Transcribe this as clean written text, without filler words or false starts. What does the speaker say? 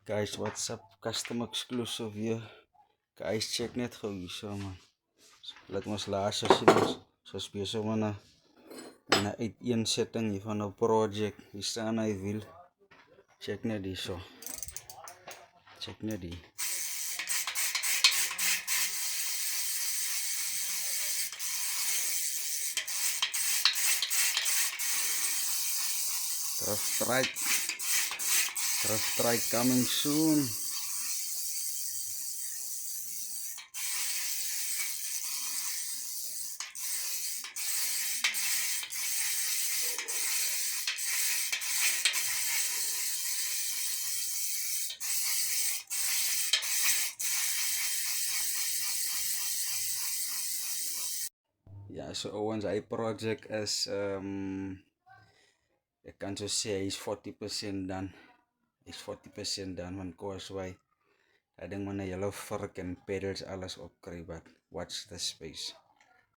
Guys, what's up? Custom exclusive hier. Guys, check net gou hierso man. Laat ons laas sien ons besig met 'n uiteensetting hier van 'n project. Hier staan hy wiel. Check net hierso. Check net die. Trust strike coming soon. Ja, so ons hy project is ek kan so sê hy's 40% dan. Hy's 40% dan van Causeway. Hy ding met 'n yellow vark en pedals alles opkry, but watch the space.